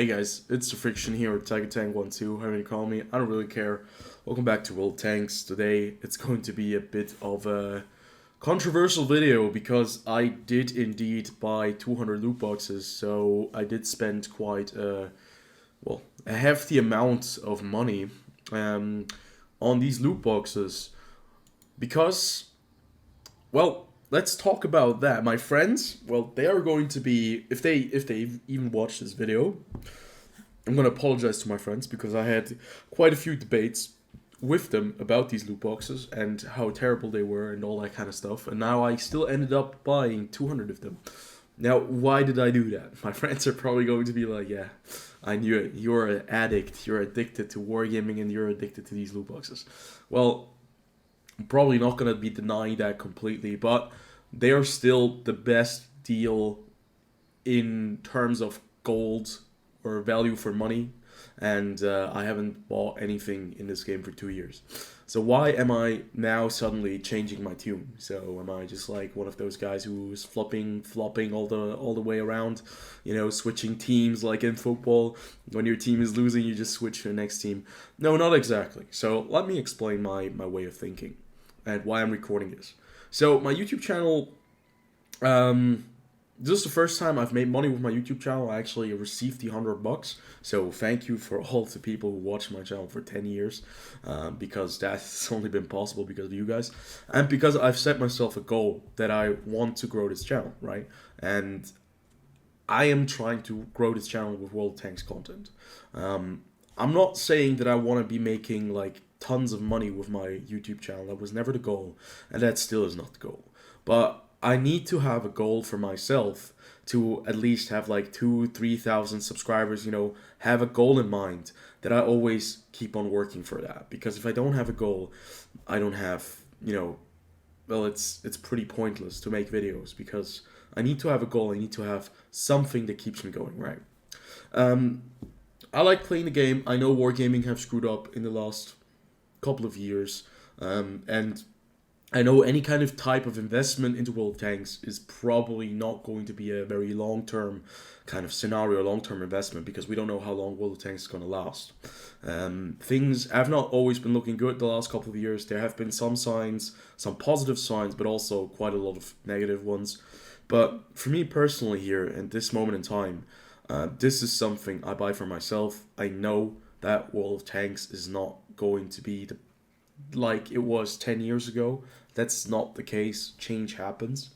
Hey guys, it's TheFrXion here with TigerTank12, however you call me, I don't really care. Welcome back to World Tanks. Today it's going to be a bit of a controversial video because I did indeed buy 200 loot boxes, so I did spend quite a hefty amount of money on these loot boxes because, well, let's talk about that. My friends, well, they are going to be, if they even watch this video, I'm going to apologize to my friends because I had quite a few debates with them about these loot boxes and how terrible they were and all that kind of stuff. And now I still ended up buying 200 of them. Now, why did I do that? My friends are probably going to be like, yeah, I knew it. You're an addict. You're addicted to wargaming and you're addicted to these loot boxes. Well, I'm probably not going to be denying that completely, but they are still the best deal in terms of gold or value for money, and I haven't bought anything in this game for 2 years. So why am I now suddenly changing my tune? So am I just like one of those guys who's flopping all the way around, switching teams like in football? When your team is losing, you just switch to the next team. No, not exactly. So let me explain my way of thinking and why I'm recording this. So my YouTube channel, this is the first time I've made money with my YouTube channel. I actually received the $100. So thank you for all the people who watched my channel for 10 years, because that's only been possible because of you guys, and because I've set myself a goal that I want to grow this channel, right? And I am trying to grow this channel with World Tanks content. I'm not saying that I want to be making like tons of money with my YouTube channel. That was never the goal, and that still is not the goal. But I need to have a goal for myself to at least have like 2,000-3,000 subscribers, have a goal in mind that I always keep on working for that. Because if I don't have a goal, I don't have, well, it's pretty pointless to make videos because I need to have a goal. I need to have something that keeps me going, right? I like playing the game. I know wargaming have screwed up in the last couple of years, and I know any kind of type of investment into World Tanks is probably not going to be a very long-term kind of scenario, long-term investment, because we don't know how long World Tanks is going to last. Things have not always been looking good the last couple of years. There have been some signs, some positive signs, but also quite a lot of negative ones. But for me personally here, at this moment in time, this is something I buy for myself. I know that World of Tanks is not going to be like it was 10 years ago. That's not the case. Change happens.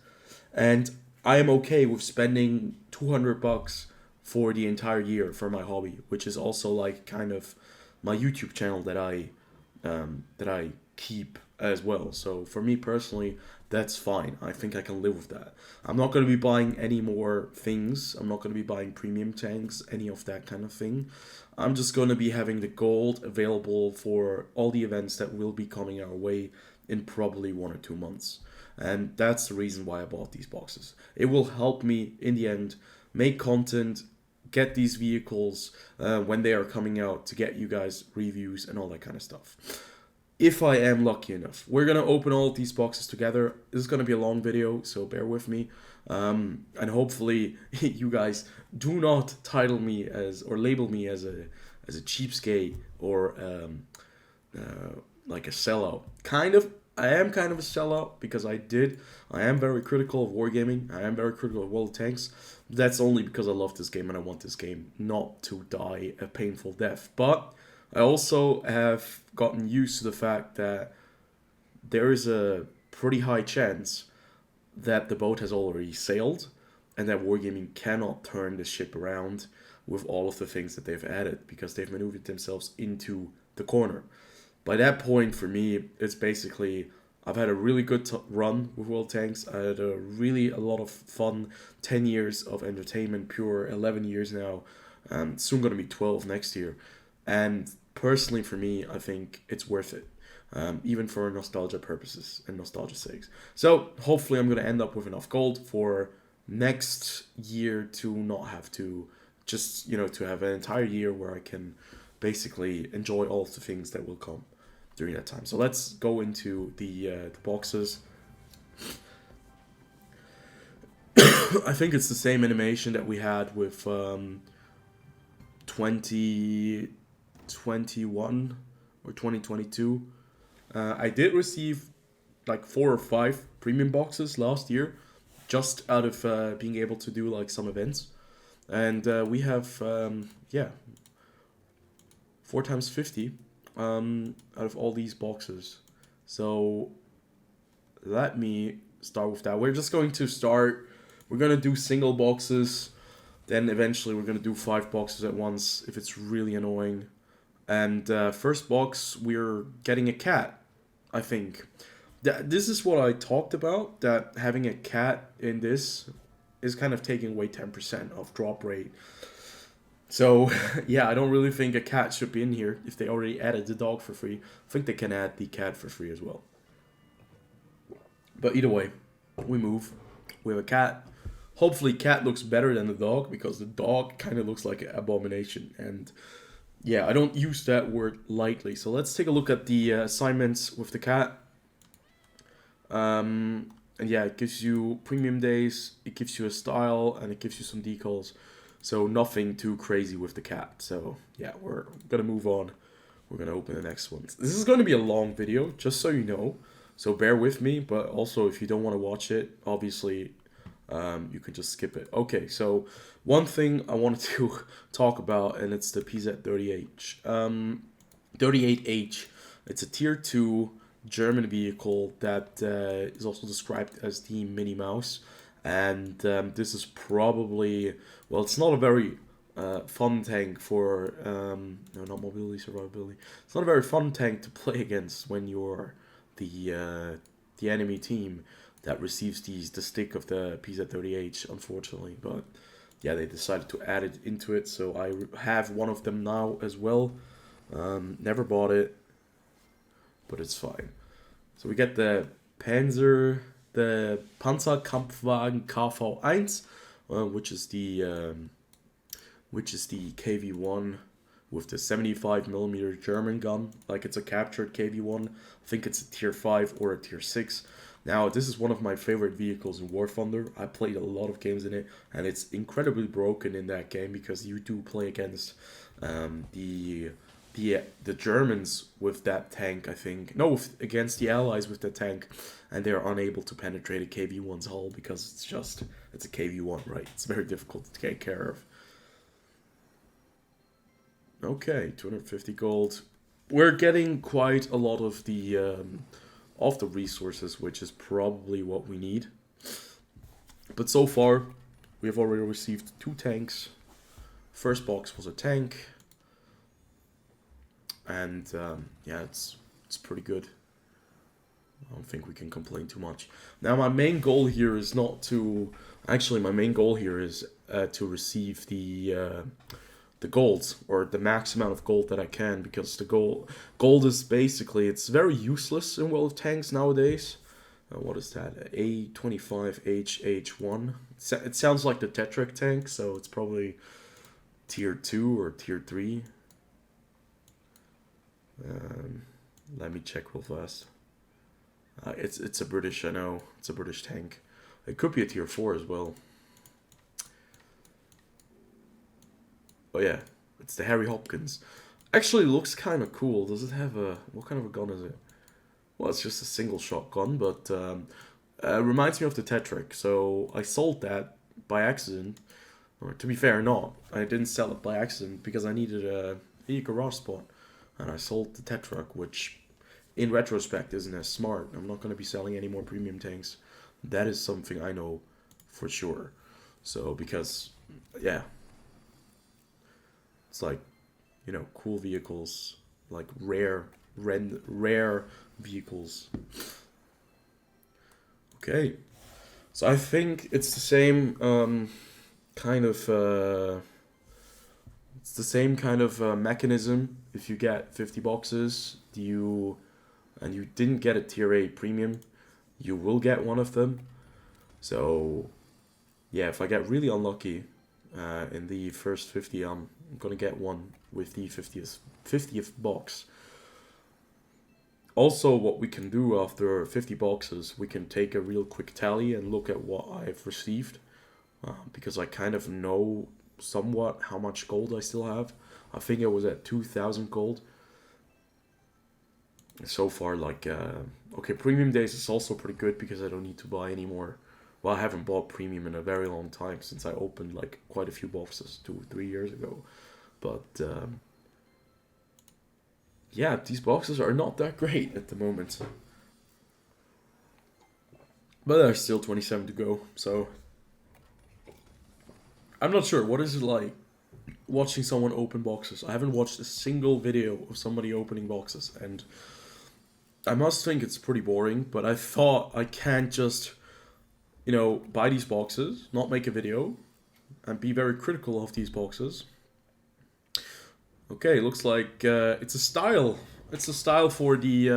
And I am okay with spending $200 for the entire year for my hobby, which is also like kind of my YouTube channel that I keep as well. So for me personally, that's fine. I think I can live with that. I'm not going to be buying any more things. I'm not going to be buying premium tanks, any of that kind of thing. I'm just going to be having the gold available for all the events that will be coming our way in probably 1 or 2 months. And that's the reason why I bought these boxes. It will help me in the end make content, get these vehicles when they are coming out, to get you guys reviews and all that kind of stuff. If I am lucky enough, we're going to open all of these boxes together. This is going to be a long video, so bear with me. And hopefully you guys do not title me as, or label me as a cheapskate or like a sellout. I am kind of a sellout because I am very critical of wargaming. I am very critical of World of Tanks. That's only because I love this game and I want this game not to die a painful death. But I also have gotten used to the fact that there is a pretty high chance that the boat has already sailed and that wargaming cannot turn the ship around with all of the things that they've added because they've maneuvered themselves into the corner. By that point, for me, it's basically, I've had a really good run with World Tanks. I had a lot of fun, 10 years of entertainment, pure 11 years now, soon going to be 12 next year. And personally for me, I think it's worth it, even for nostalgia purposes and nostalgia sakes. So hopefully I'm going to end up with enough gold for next year to not have to just, to have an entire year where I can basically enjoy all of the things that will come during that time. So let's go into the boxes. I think it's the same animation that we had with 2021 or 2022. I did receive like 4 or 5 premium boxes last year, just out of being able to do like some events. And we have, yeah, 4 times 50 out of all these boxes. So let me start with that. We're just going to start, we're going to do single boxes, then eventually we're going to do 5 boxes at once if it's really annoying. And first box, we're getting a cat, I think. This is what I talked about, that having a cat in this is kind of taking away 10% of drop rate. So, yeah, I don't really think a cat should be in here if they already added the dog for free. I think they can add the cat for free as well. But either way, we move. We have a cat. Hopefully cat looks better than the dog, because the dog kind of looks like an abomination. And yeah, I don't use that word lightly. So let's take a look at the assignments with the cat. And yeah, it gives you premium days, it gives you a style, and it gives you some decals. So nothing too crazy with the cat. So yeah, we're gonna move on. We're gonna open the next one. This is gonna be a long video, just so you know. So bear with me, but also if you don't want to watch it, obviously you can just skip it. Okay, so one thing I wanted to talk about, and it's the PZ38H. 38H, it's a tier 2 German vehicle that is also described as the Minnie Mouse. And this is probably, well, it's not a very fun tank for, no, not mobility, survivability. It's not a very fun tank to play against when you're the enemy team that receives the stick of the PZ30H, unfortunately. But yeah, they decided to add it into it, so I have one of them now as well. Never bought it, but it's fine. So we get the Panzerkampfwagen KV1, which is the KV1 with the 75mm German gun. Like, it's a captured KV1. I think it's a tier 5 or a tier 6. Now, this is one of my favorite vehicles in War Thunder. I played a lot of games in it, and it's incredibly broken in that game because you do play against the Germans with that tank, I think. No, against the Allies with the tank, and they're unable to penetrate a KV1's hull because it's a KV1, right? It's very difficult to take care of. Okay, 250 gold. We're getting quite a lot of the resources, which is probably what we need. But so far, we have already received 2 tanks. First box was a tank. And yeah, it's pretty good. I don't think we can complain too much. Now, my main goal here is not to... Actually, my main goal here is to receive the gold, or the max amount of gold that I can, because the gold is basically, it's very useless in World of Tanks nowadays. What is that? A25HH1. It sounds like the Tetrek tank, so it's probably tier 2 or tier 3. Let me check real fast. It's a British, I know. It's a British tank. It could be a tier 4 as well. Oh yeah, it's the Harry Hopkins. Actually looks kind of cool. Does it have a... What kind of a gun is it? Well, it's just a single shot gun, but reminds me of the Tetrek. So I sold that by accident. Or to be fair, not. I didn't sell it by accident because I needed a garage spot. And I sold the Tetrek, which in retrospect isn't as smart. I'm not going to be selling any more premium tanks. That is something I know for sure. So, because, yeah. It's like, you know, cool vehicles, like rare vehicles. Okay, so I think it's the same kind of mechanism. If you get 50 boxes, and you didn't get a tier 8 premium, you will get one of them. So yeah, if I get really unlucky in the first 50, I'm gonna get one with the 50th box. Also, what we can do after 50 boxes, we can take a real quick tally and look at what I've received, because I kind of know somewhat how much gold I still have. I think I was at 2,000 gold. So far, like, okay, premium days is also pretty good because I don't need to buy any more. Well, I haven't bought premium in a very long time since I opened like quite a few boxes 2 or 3 years ago. But yeah, these boxes are not that great at the moment. But there's still 27 to go, so I'm not sure. What is it like watching someone open boxes? I haven't watched a single video of somebody opening boxes, and I must think it's pretty boring, but I thought I can't just, buy these boxes, not make a video, and be very critical of these boxes. Okay, looks like it's a style. It's a style for the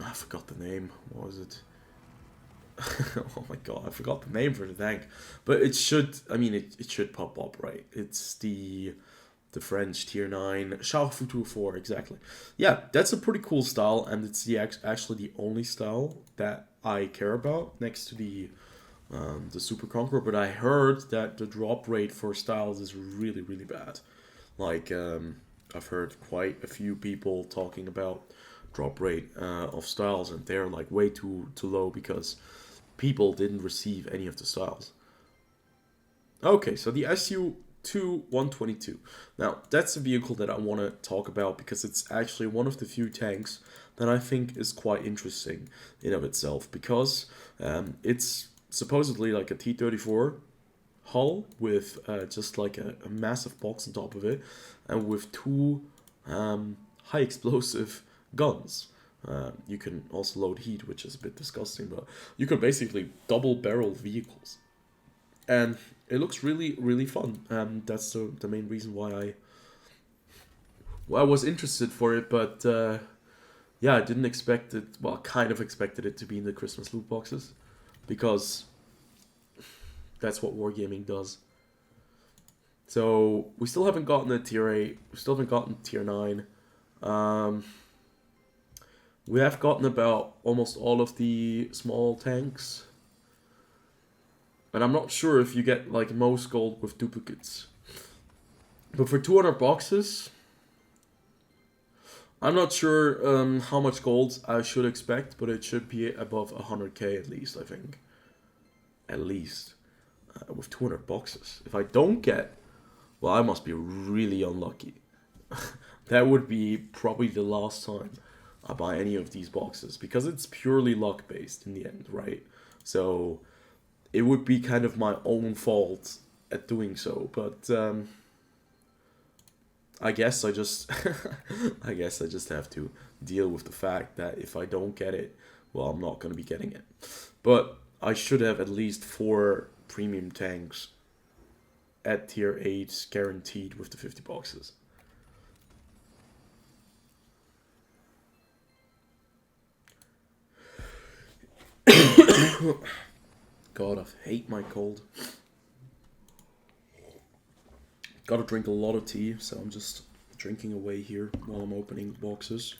I forgot the name. What was it? Oh my god, I forgot the name for the tank. But it should, it should pop up, right? It's the French tier 9 Char Futur 4, exactly. Yeah, that's a pretty cool style, and it's actually the only style that I care about next to the Super Conqueror. But I heard that the drop rate for styles is really, really bad. Like, I've heard quite a few people talking about drop rate of styles, and they're like way too low because people didn't receive any of the styles. Okay, so the SU-2 122. Now, that's a vehicle that I want to talk about because it's actually one of the few tanks that I think is quite interesting in of itself, because it's supposedly like a T-34 hull with just like a massive box on top of it, and with two high explosive guns. You can also load heat, which is a bit disgusting, but you can basically double barrel vehicles. And it looks really, really fun. That's the main reason why I was interested for it, but yeah, I didn't expect it, well, kind of expected it to be in the Christmas loot boxes, because that's what Wargaming does. So, we still haven't gotten a tier 8, we still haven't gotten tier 9. We have gotten about almost all of the small tanks. And I'm not sure if you get like most gold with duplicates. But for 200 boxes, I'm not sure how much gold I should expect, but it should be above 100k at least, I think. At least. With 200 boxes. If I don't get, well, I must be really unlucky. That would be probably the last time I buy any of these boxes, because it's purely luck based in the end, right? So it would be kind of my own fault at doing so, but I guess I just I guess I just have to deal with the fact that if I don't get it, well, I'm not going to be getting it. But I should have at least 4 premium tanks at tier 8 guaranteed with the 50 boxes. God, I hate my cold. Gotta drink a lot of tea, so I'm just drinking away here while I'm opening boxes.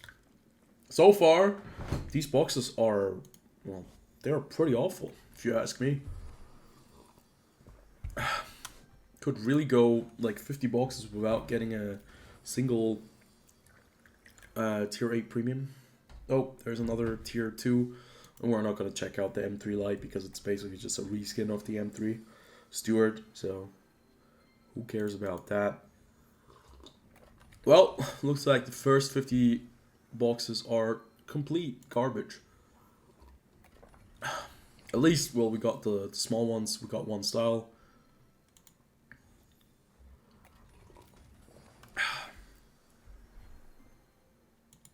So far, these boxes are, well, they're pretty awful, if you ask me. Could really go like 50 boxes without getting a single tier 8 premium. Oh, there's another tier 2. And we're not going to check out the M3 Lite because it's basically just a reskin of the M3 Stuart, so who cares about that? Well, looks like the first 50 boxes are complete garbage. At least, well, we got the small ones, we got one style.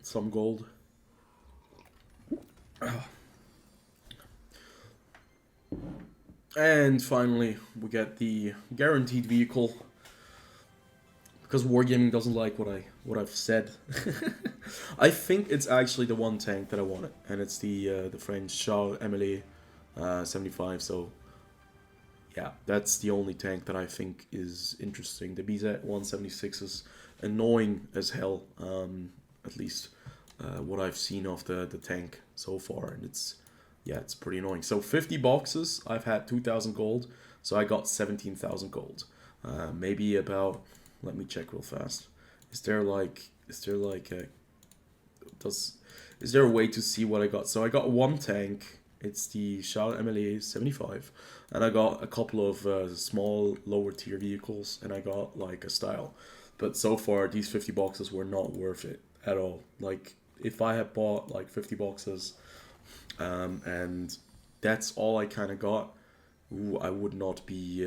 Some gold. And finally, we get the guaranteed vehicle, because Wargaming doesn't like what I've said. I think it's actually the one tank that I wanted, and it's the French Char Emily 75. So yeah, that's the only tank that I think is interesting. The BZ 176 is annoying as hell, at least what I've seen of the tank so far, and it's pretty annoying. So 50 boxes, I've had 2,000 gold. So I got 17,000 gold. Maybe about, let me check real fast. Is there like a, does, is there a way to see what I got? So I got one tank. It's the Charles MLA 75. And I got a couple of small lower tier vehicles, and I got like a style. But so far, these 50 boxes were not worth it at all. Like, if I had bought like 50 boxes, and that's all I kind of got, ooh, I would not be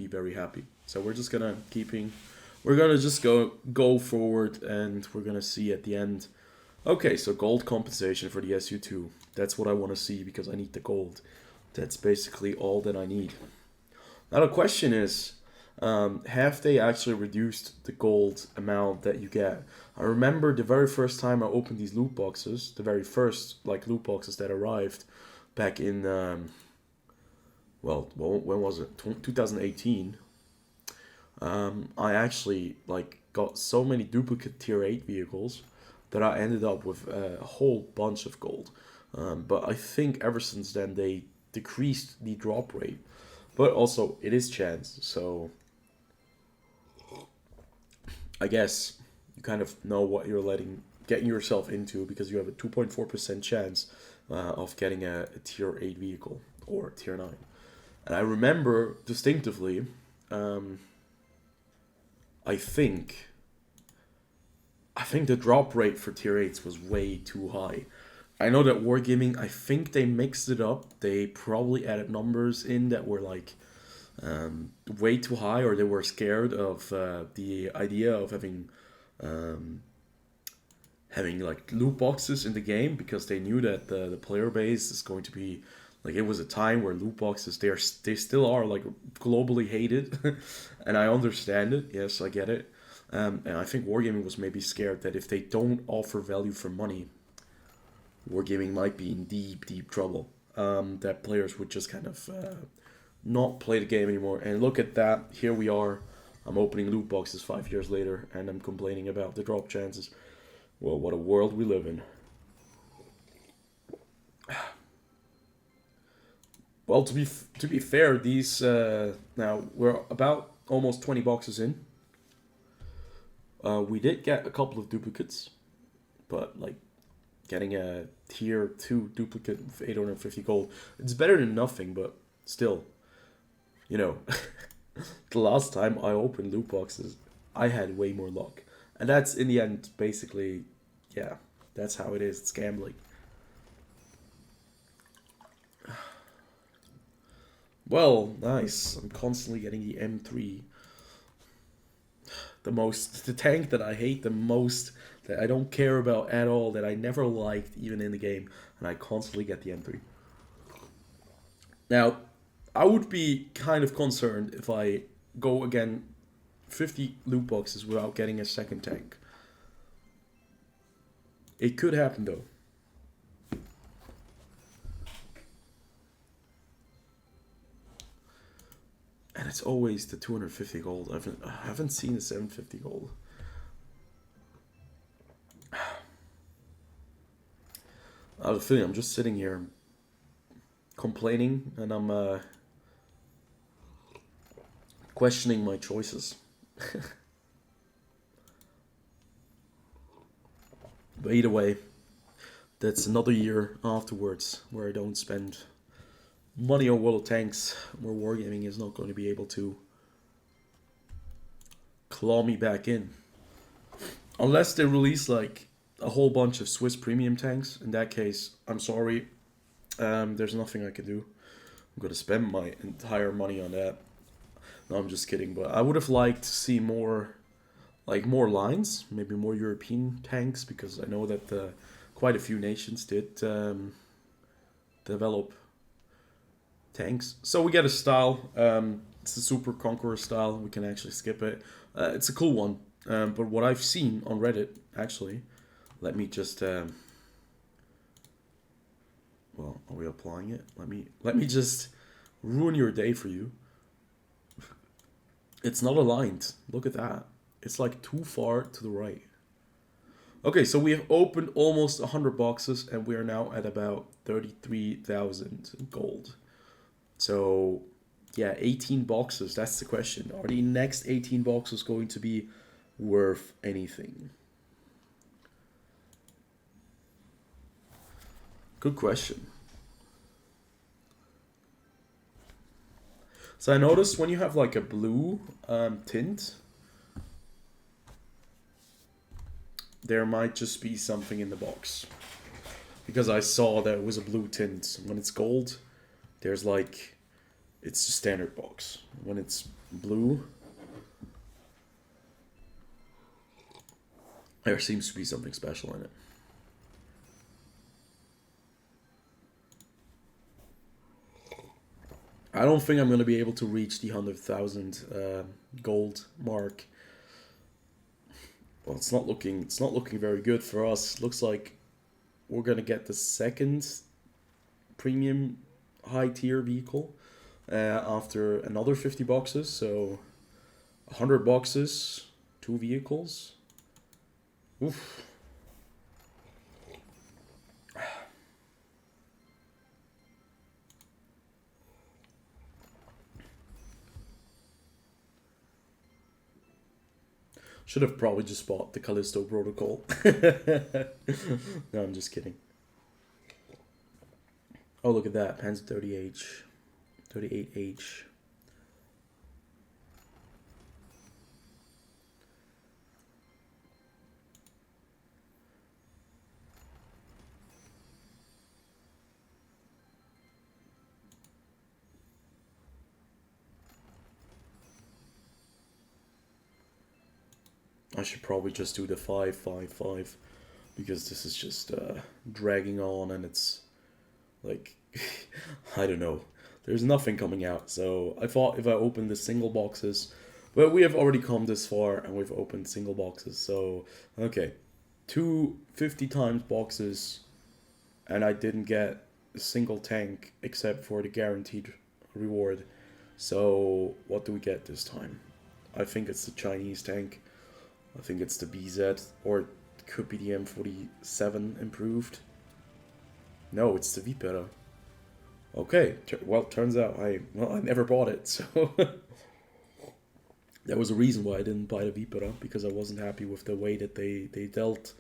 very happy. So we're gonna just go forward, and we're gonna see at the end. Okay, so gold compensation for the SU2. That's what I want to see because I need the gold. That's basically all that I need. Now the question is, have they actually reduced the gold amount that you get? I remember the very first time I opened these loot boxes, the very first like loot boxes that arrived back in, when was it? 2018. I actually like got so many duplicate tier 8 vehicles that I ended up with a whole bunch of gold. But I think ever since then they decreased the drop rate. But also it is chance, so I guess you kind of know what you're getting yourself into because you have a 2.4% chance of getting a tier 8 vehicle or tier 9. And I remember distinctively, I think the drop rate for tier 8s was way too high. I know that Wargaming, I think they mixed it up. They probably added numbers in that were like way too high, or they were scared of the idea of having like loot boxes in the game because they knew that the player base is going to be like, it was a time where loot boxes they still are like globally hated, and I understand it. Yes, I get it. And I think Wargaming was maybe scared that if they don't offer value for money, Wargaming might be in deep trouble. That players would just kind of not play the game anymore. And look at that. Here we are. I'm opening loot boxes 5 years later, and I'm complaining about the drop chances. Well, what a world we live in. Well, to be fair, these now we're about almost 20 boxes in. We did get a couple of duplicates, but like getting a tier 2 duplicate with 850 gold, it's better than nothing, but still, you know, the last time I opened loot boxes, I had way more luck. And that's in the end, basically, yeah, that's how it is. It's gambling. Well, nice. I'm constantly getting the M3. The tank that I hate the most, that I don't care about at all, that I never liked even in the game, and I constantly get the M3. Now, I would be kind of concerned if I go again 50 loot boxes without getting a second tank. It could happen though. And it's always the 250 gold. I haven't seen the 750 gold. I have a feeling I'm just sitting here complaining, and I'm questioning my choices. But either way, that's another year afterwards where I don't spend money on World of Tanks, where Wargaming is not going to be able to claw me back in. Unless they release like a whole bunch of Swiss premium tanks. In that case, I'm sorry. There's nothing I can do. I'm going to spend my entire money on that. No, I'm just kidding. But I would have liked to see more lines, maybe more European tanks, because I know that quite a few nations did develop tanks. So we get a style. It's a Super Conqueror style. We can actually skip it. It's a cool one. But what I've seen on Reddit, actually, let me just. Well, are we applying it? Let me just ruin your day for you. It's not aligned. Look at that. It's like too far to the right. Okay, so we have opened almost 100 boxes, and we are now at about 33,000 gold. So, Yeah, 18 boxes. That's the question. Are the next 18 boxes going to be worth anything? Good question. So I noticed when you have like a blue tint, there might just be something in the box. Because I saw that it was a blue tint. When it's gold, there's like, it's a standard box. When it's blue, there seems to be something special in it. I don't think I'm going to be able to reach the 100,000 gold mark. Well, it's not looking very good for us. Looks like we're going to get the second premium high tier vehicle after another 50 boxes. So 100 boxes, 2 vehicles. Oof. Should have probably just bought the Callisto Protocol. No, I'm just kidding. Oh, look at that. Panzer 30H. 38H. I should probably just do the 555 because this is just dragging on and it's like, I don't know. There's nothing coming out. So I thought if I open the single boxes, but we have already come this far and we've opened single boxes. So, okay. 250 times boxes and I didn't get a single tank except for the guaranteed reward. So what do we get this time? I think it's the Chinese tank. I think it's the BZ, or it could be the M47 improved. No, it's the Vipera. Okay, well, turns out I never bought it, so that was a reason why I didn't buy the Vipera, because I wasn't happy with the way that they dealt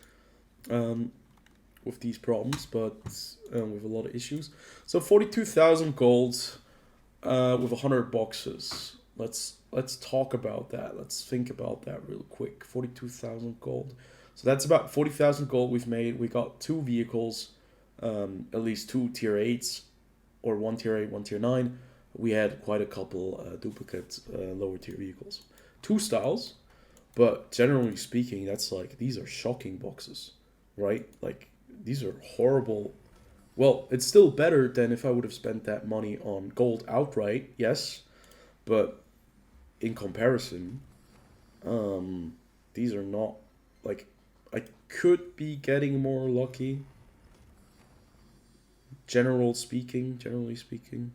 with these problems, but with a lot of issues. So 42,000 gold with 100 boxes. Let's talk about that. Let's think about that real quick. 42,000 gold. So that's about 40,000 gold we've made. We got 2 vehicles, at least 2 tier 8s, or 1 tier 8, 1 tier 9. We had quite a couple duplicate lower tier vehicles. 2 styles, but generally speaking, that's like, these are shocking boxes, right? Like, these are horrible. Well, it's still better than if I would have spent that money on gold outright, yes, but in comparison, these are not, like, I could be getting more lucky. Generally speaking.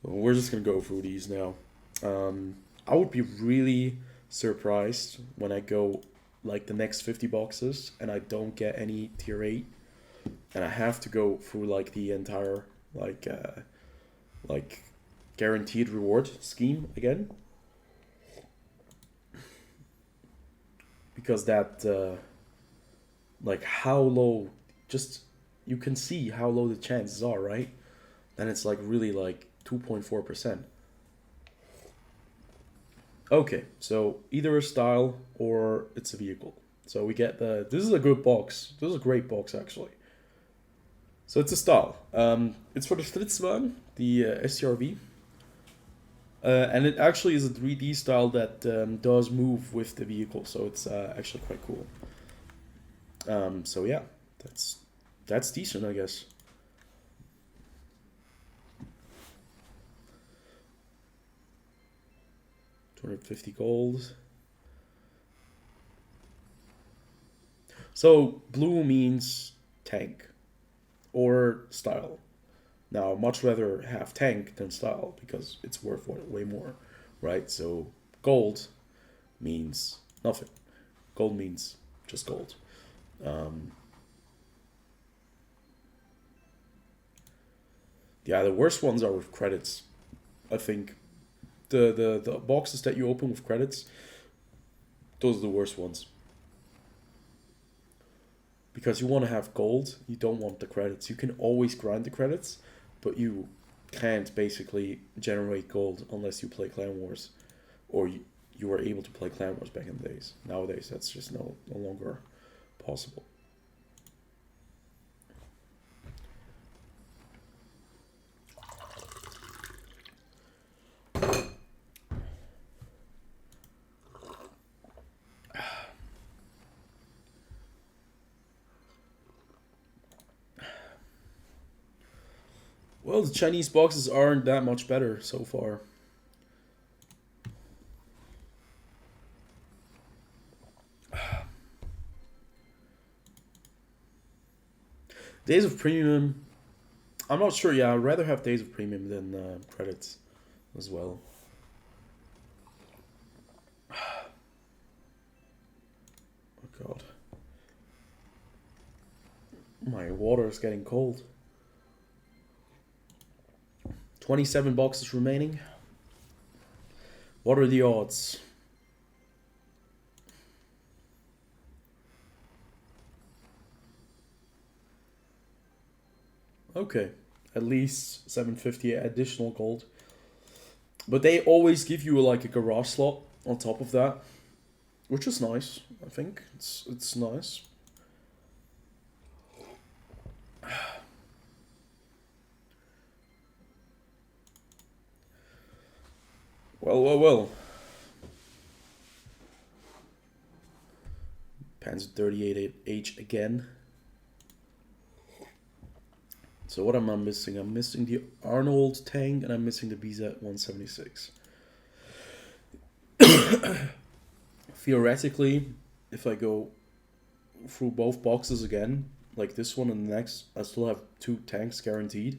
Well, we're just gonna go through these now. I would be really surprised when I go like the next 50 boxes and I don't get any tier 8 and I have to go through like the entire like guaranteed reward scheme again, because that like how low, just you can see how low the chances are, right? Then it's like really like 2.4%. Okay, so either a style or it's a vehicle. So we get this is a good box. This is a great box actually. So it's a style. It's for the TheFrXion, the SCRV. And it actually is a 3D style that does move with the vehicle, so it's actually quite cool. So yeah, that's decent, I guess. $250 gold. So blue means tank or style. Now, much rather have tank than style because it's worth way more, right? So gold means nothing. Gold means just gold. Yeah, the worst ones are with credits. I think the boxes that you open with credits, those are the worst ones. Because you want to have gold, you don't want the credits. You can always grind the credits, but you can't basically generate gold unless you play Clan Wars, or you were able to play Clan Wars back in the days. Nowadays, that's just no longer possible. Well, the Chinese boxes aren't that much better so far. Days of Premium, I'm not sure. Yeah, I'd rather have Days of Premium than credits as well. Oh god. My water is getting cold. 27 boxes remaining. What are the odds? Okay, at least 750 additional gold. But they always give you like a garage slot on top of that, which is nice. I think it's nice. Well. Panzer 38H again. So what am I missing? I'm missing the Arnold tank and I'm missing the BZ-176. Theoretically, if I go through both boxes again, like this one and the next, I still have 2 tanks guaranteed.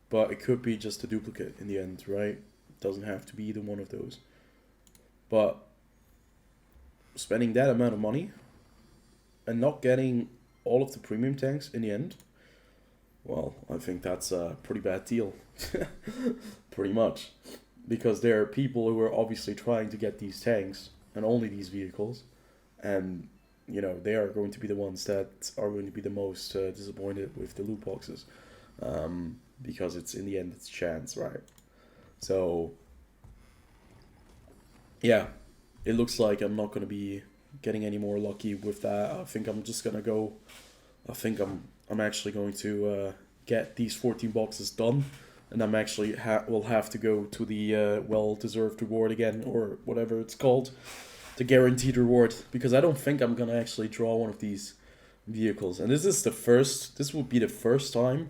But it could be just a duplicate in the end, right? It doesn't have to be either one of those. But spending that amount of money and not getting all of the premium tanks in the end, well, I think that's a pretty bad deal. Pretty much. Because there are people who are obviously trying to get these tanks and only these vehicles. And, you know, they are going to be the ones that are going to be the most disappointed with the loot boxes. Because it's, in the end, it's chance, right? So, yeah, it looks like I'm not going to be getting any more lucky with that. I think I'm just going to go... I think I'm actually going to get these 14 boxes done, and I'm actually will have to go to the well-deserved reward again, or whatever it's called, the guaranteed reward, because I don't think I'm gonna actually draw one of these vehicles. And this will be the first time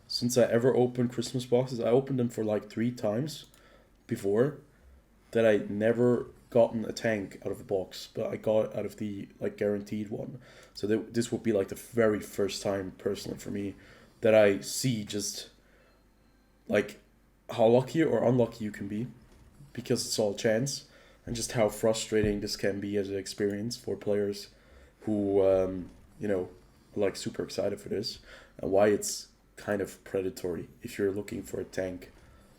since I ever opened Christmas boxes. I opened them for like 3 times before that I never gotten a tank out of a box, but I got it out of the like guaranteed one. So this would be like the very first time personally for me that I see just like how lucky or unlucky you can be, because it's all chance, and just how frustrating this can be as an experience for players who you know, are like super excited for this, and why it's kind of predatory if you're looking for a tank.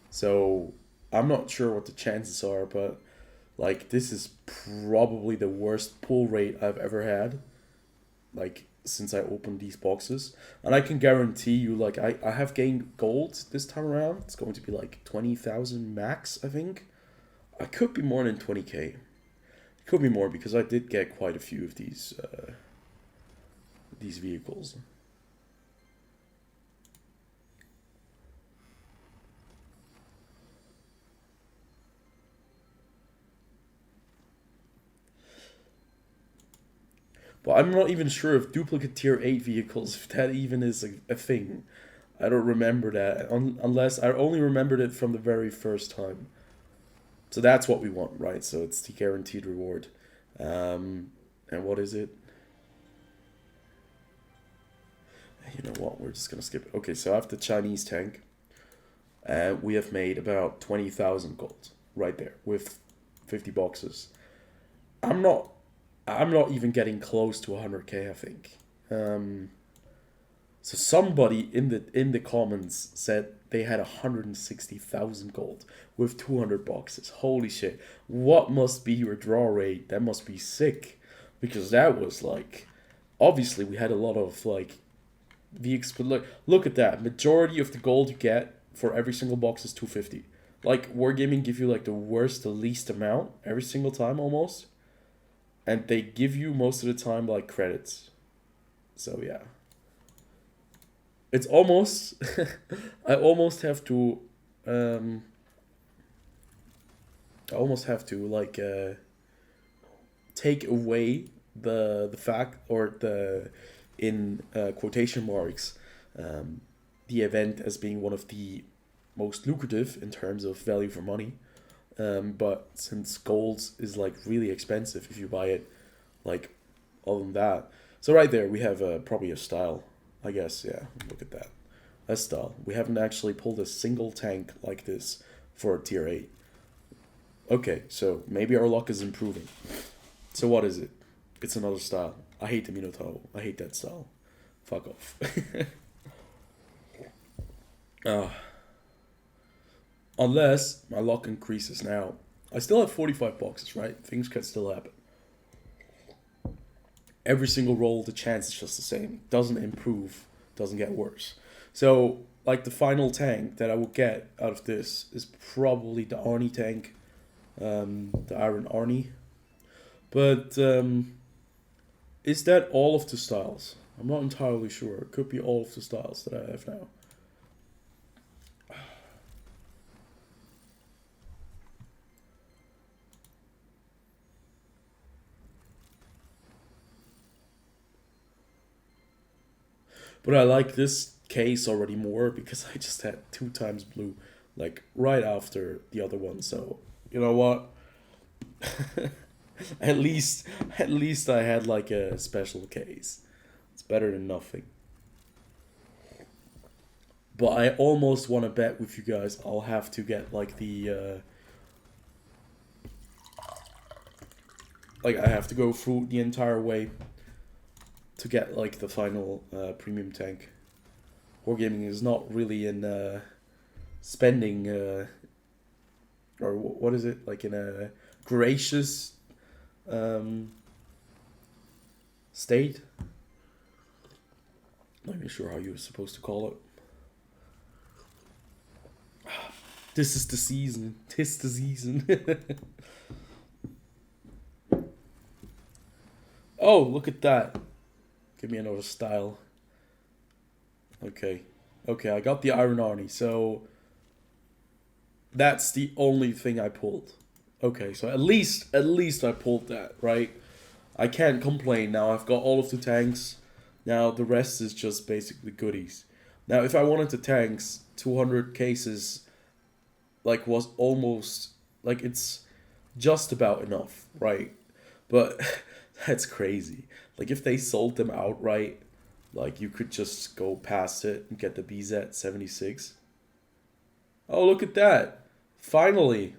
So I'm not sure what the chances are, but like this is probably the worst pull rate I've ever had, like since I opened these boxes. And I can guarantee you, like I have gained gold this time around. It's going to be like 20,000 max, I think. I could be more than 20k. It could be more because I did get quite a few of these vehicles. But I'm not even sure if duplicate tier 8 vehicles, if that even is a thing. I don't remember that, unless I only remembered it from the very first time. So that's what we want, right? So it's the guaranteed reward. And what is it? You know what? We're just going to skip it. Okay, so after the Chinese tank, we have made about 20,000 gold right there with 50 boxes. I'm not even getting close to 100k, I think. So somebody in the comments said they had 160,000 gold with 200 boxes. Holy shit! What must be your draw rate? That must be sick, because that was like, obviously we had a lot of like look at that. Majority of the gold you get for every single box is 250. Like Wargaming give you like the least amount every single time almost, and they give you most of the time like credits. So yeah. It's almost I almost have to um I almost have to like take away the fact, or the in quotation marks, um the event as being one of the most lucrative in terms of value for money. But since gold is like really expensive if you buy it, like other than that. So right there we have probably a style, I guess. Yeah, look at that. That's style. We haven't actually pulled a single tank like this for a tier 8. Okay, so maybe our luck is improving. So what is it? It's another style. I hate the Minotaur. I hate that style. Fuck off. uh, Unless my luck increases now. I still have 45 boxes, right? Things can still happen. Every single roll, the chance is just the same. Doesn't improve, doesn't get worse. So, like the final tank that I will get out of this is probably the Arnie tank, the Iron Arnie. But is that all of the styles? I'm not entirely sure. It could be all of the styles that I have now. But I like this case already more because I just had 2 times blue, like right after the other one. So you know what? at least at least I had like a special case. It's better than nothing. But I almost want to bet with you guys. I'll have to get like like I have to go through the entire way to get like the final premium tank. Wargaming is not really in spending or what is it, like in a gracious um, state. Not even sure how you're supposed to call it. This is the season. Tis the season. Oh, look at that. Give me another style. Okay. Okay, I got the Iron Arnie, so that's the only thing I pulled. Okay, so at least I pulled that, right? I can't complain now. I've got all of the tanks. Now the rest is just basically goodies. Now if I wanted the tanks, 200 cases like was almost like it's just about enough, right? But that's crazy. Like if they sold them outright, like you could just go past it and get the BZ 76. Oh, look at that. Finally,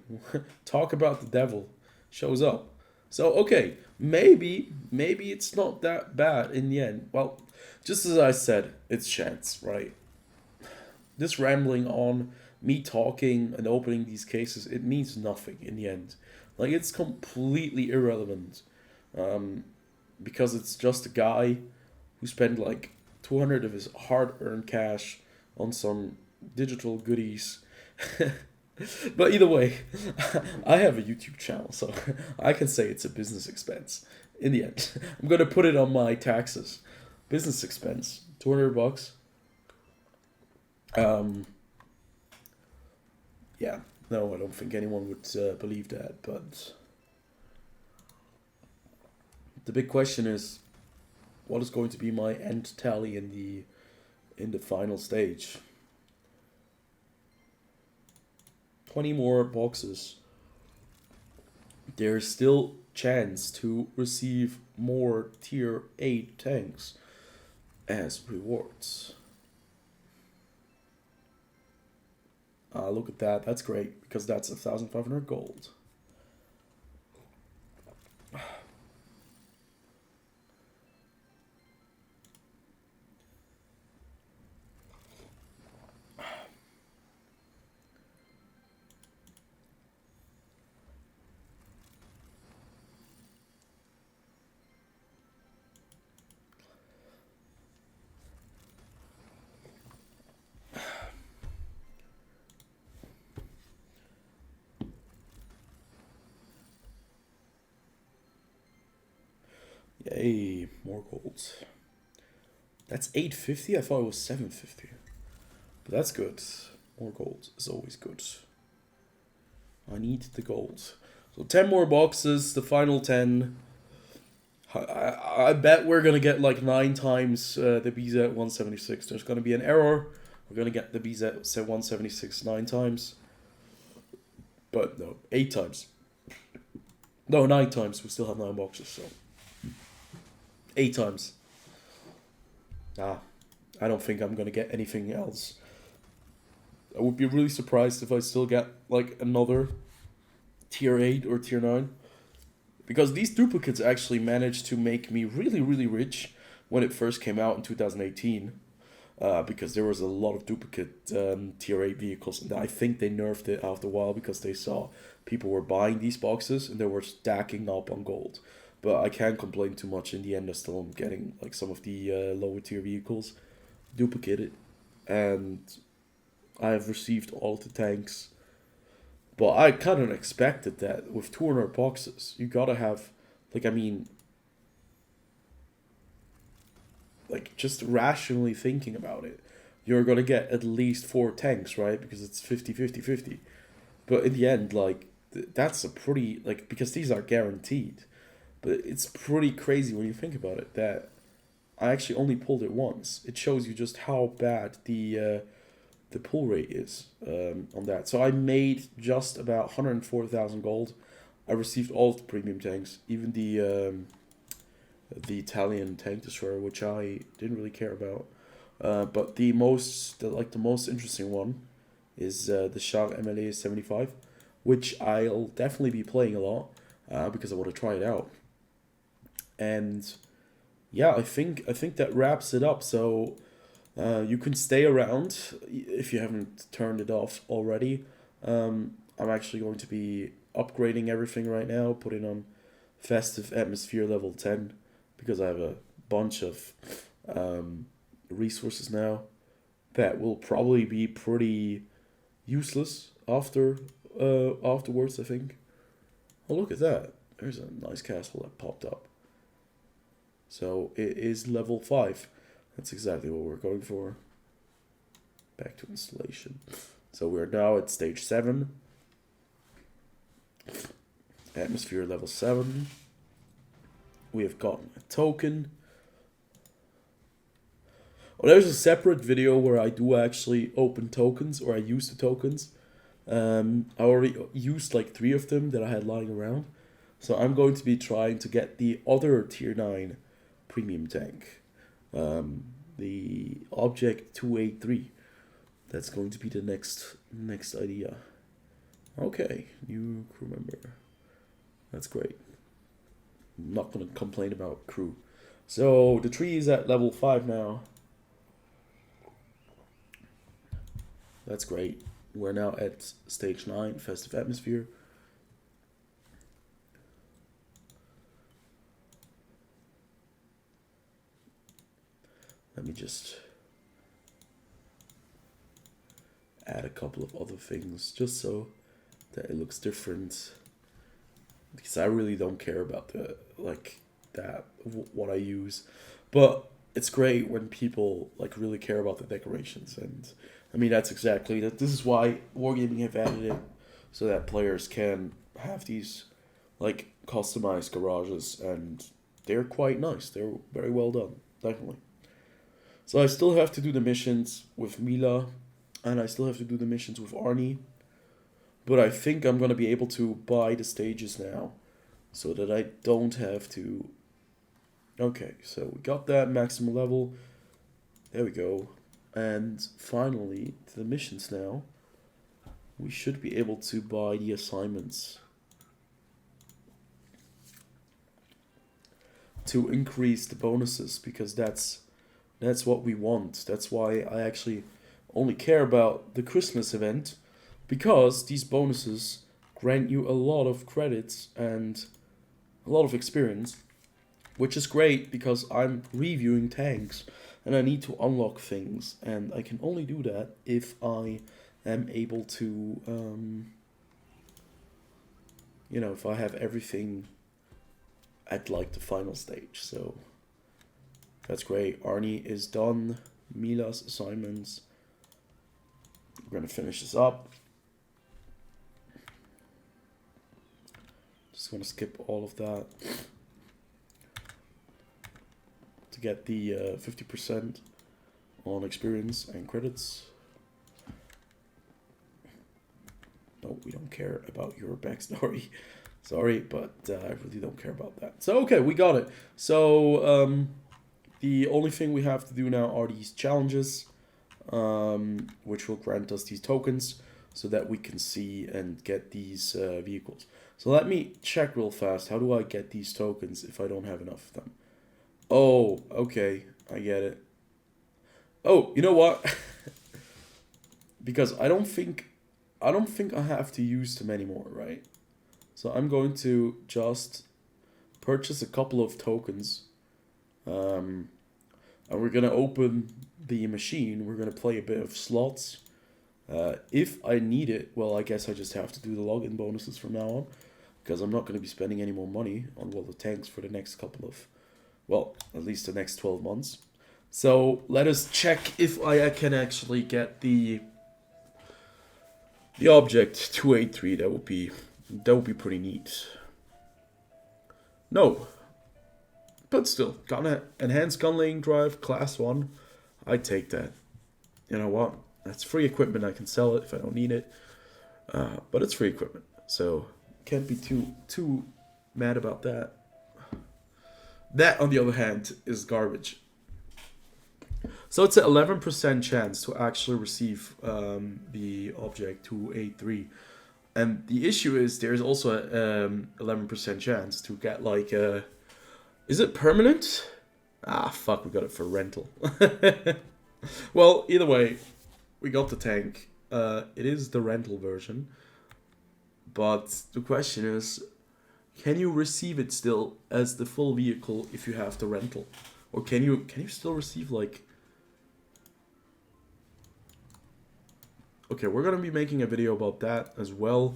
talk about the devil shows up. So, okay, maybe it's not that bad in the end. Well, just as I said, it's chance, right? This rambling on, me talking and opening these cases, it means nothing in the end. Like, it's completely irrelevant. Um, because it's just a guy who spent like 200 of his hard-earned cash on some digital goodies. But either way, I have a YouTube channel, so I can say it's a business expense. In the end, I'm gonna put it on my taxes. Business expense, $200. Um, yeah, no, I don't think anyone would believe that. But the big question is, what is going to be my end tally in the final stage? 20 more boxes. There's still chance to receive more tier 8 tanks as rewards. Look at that. That's great because that's 1,500 gold. Yay, more gold. That's 850? I thought it was 750. But that's good. More gold is always good. I need the gold. So 10 more boxes, the final 10. I bet we're going to get like 9 times the BZ176. There's going to be an error. We're going to get the BZ176 9 times. But no, 8 times. No, 9 times. We still have 9 boxes, so 8 times. I don't think I'm going to get anything else. I would be really surprised if I still get like another tier 8 or tier 9. Because these duplicates actually managed to make me really, really rich when it first came out in 2018. Because there was a lot of duplicate tier 8 vehicles. And I think they nerfed it after a while because they saw people were buying these boxes and they were stacking up on gold. But I can't complain too much. In the end, I still am getting like some of the lower tier vehicles duplicated. And I have received all of the tanks. But I kind of expected that with 200 boxes, you gotta have, like, I mean, like, just rationally thinking about it, you're gonna get at least 4 tanks, right? Because it's 50-50-50. But in the end, like, that's a pretty, like, because these are guaranteed. But it's pretty crazy when you think about it, that I actually only pulled it once. It shows you just how bad the pull rate is on that. So I made just about 104,000 gold. I received all of the premium tanks, even the Italian tank destroyer, which I didn't really care about. But the most interesting one is the Char MLA 75, which I'll definitely be playing a lot because I want to try it out. And yeah, I think that wraps it up. So you can stay around if you haven't turned it off already. I'm actually going to be upgrading everything right now, putting on Festive Atmosphere level 10, because I have a bunch of resources now that will probably be pretty useless afterwards, I think. Oh, look at that. There's a nice castle that popped up. So it is level 5. That's exactly what we're going for. Back to installation. So we're now at stage 7. Atmosphere level 7. We have gotten a token. Oh, there's a separate video where I do actually open tokens, or I use the tokens. I already used like 3 of them that I had lying around. So I'm going to be trying to get the other tier 9 premium tank. The Object 283. That's going to be the next idea. Okay, new crew member. That's great. I'm not going to complain about crew. So the tree is at level 5 now. That's great. We're now at stage 9, Festive Atmosphere. Let me just add a couple of other things just so that it looks different, because I really don't care about what I use, but it's great when people like really care about the decorations. And I mean, that's exactly that. This is why Wargaming have added it, so that players can have these like customized garages, and they're quite nice. They're very well done, definitely. So I still have to do the missions with Mila, and I still have to do the missions with Arnie. But I think I'm going to be able to buy the stages now, so that I don't have to... Okay, so we got that maximum level. There we go. And finally, to the missions now. We should be able to buy the assignments to increase the bonuses, because that's what we want. That's why I actually only care about the Christmas event, because these bonuses grant you a lot of credits and a lot of experience, which is great because I'm reviewing tanks and I need to unlock things, and I can only do that if I am able to, if I have everything at like the final stage. So that's great. Arnie is done. Mila's assignments. We're gonna finish this up. Just gonna skip all of that to get the 50% on experience and credits. No, we don't care about your backstory. Sorry, but I really don't care about that. So, okay, we got it. So, the only thing we have to do now are these challenges, which will grant us these tokens so that we can see and get these vehicles. So let me check real fast. How do I get these tokens if I don't have enough of them? Oh, okay, I get it. Oh, you know what? Because I don't think I have to use them anymore, right? So I'm going to just purchase a couple of tokens. And we're going to open the machine. We're going to play a bit of slots. If I need it, well, I guess I just have to do the login bonuses from now on. Because I'm not going to be spending any more money on the tanks for the next couple of, well, at least the next 12 months. So let us check if I can actually get the object 283. That would be pretty neat. No, but still, enhanced gun laying drive class 1. I'd take that. You know what? That's free equipment. I can sell it if I don't need it. But it's free equipment, so can't be too mad about that. That, on the other hand, is garbage. So it's an 11% chance to actually receive the object 283. And the issue is there's also a 11% chance to get like a... Is it permanent? Ah, fuck, we got it for rental. Well, either way, we got the tank. It is the rental version. But the question is, can you receive it still as the full vehicle if you have the rental? Or can you still receive like... Okay, we're going to be making a video about that as well.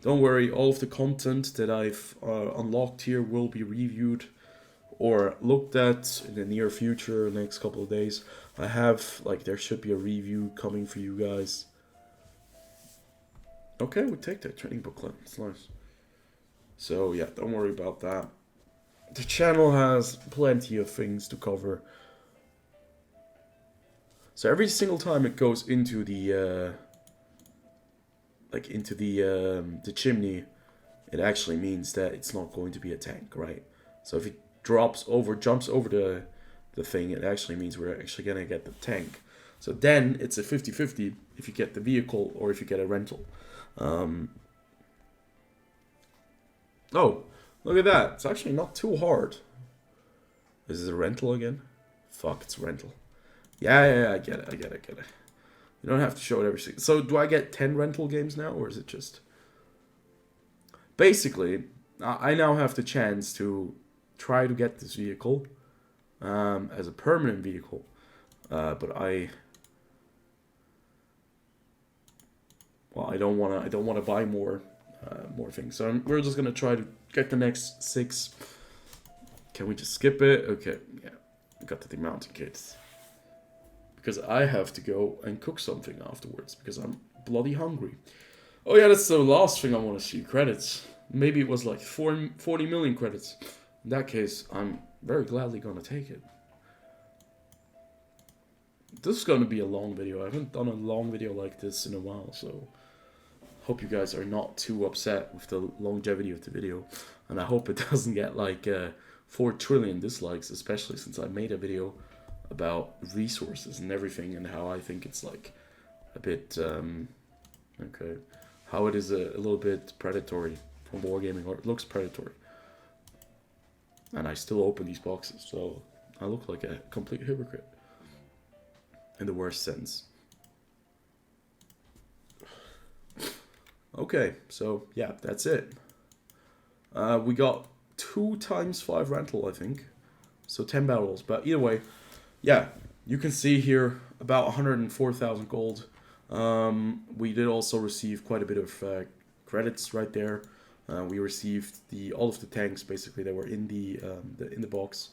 Don't worry, all of the content that I've unlocked here will be reviewed or looked at in the near future, next couple of days. I have, like, there should be a review coming for you guys. Okay, we take that training booklet. It's nice. So, yeah, don't worry about that. The channel has plenty of things to cover. So every single time it goes into the the chimney, it actually means that it's not going to be a tank, right? So if it jumps over the thing, it actually means we're actually gonna get the tank. So then it's a 50-50 if you get the vehicle or if you get a rental. Oh, look at that. It's actually not too hard. Is it a rental again? Fuck, it's a rental. Yeah, I get it. You don't have to show it every single... So do I get 10 rental games now, or is it just... Basically, I now have the chance to try to get this vehicle as a permanent vehicle. But I don't want to buy more things. So we're just gonna try to get the next 6. Can we just skip it? Okay, yeah, got the mountain kits. Because I have to go and cook something afterwards, because I'm bloody hungry. Oh yeah, that's the last thing I want to see, credits. Maybe it was like 40 million credits. In that case, I'm very gladly going to take it. This is going to be a long video. I haven't done a long video like this in a while, so... Hope you guys are not too upset with the longevity of the video. And I hope it doesn't get like 4 trillion dislikes, especially since I made a video about resources and everything, and how I think it's like a bit okay, how it is a little bit predatory from wargaming, or it looks predatory. And I still open these boxes, so I look like a complete hypocrite in the worst sense. Okay, so yeah, that's it. We got 2 times 5 rental, I think, so 10 battles. But either way, yeah, you can see here about 104,000 gold. We did also receive quite a bit of credits right there. We received all of the tanks basically that were in the box,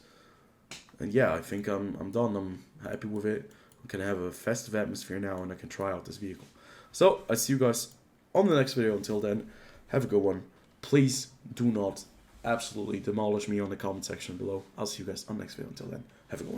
and yeah, I think I'm done. I'm happy with it. I can have a festive atmosphere now, and I can try out this vehicle. So I see you guys on the next video. Until then, have a good one. Please do not absolutely demolish me on the comment section below. I'll see you guys on the next video. Until then, have a good one.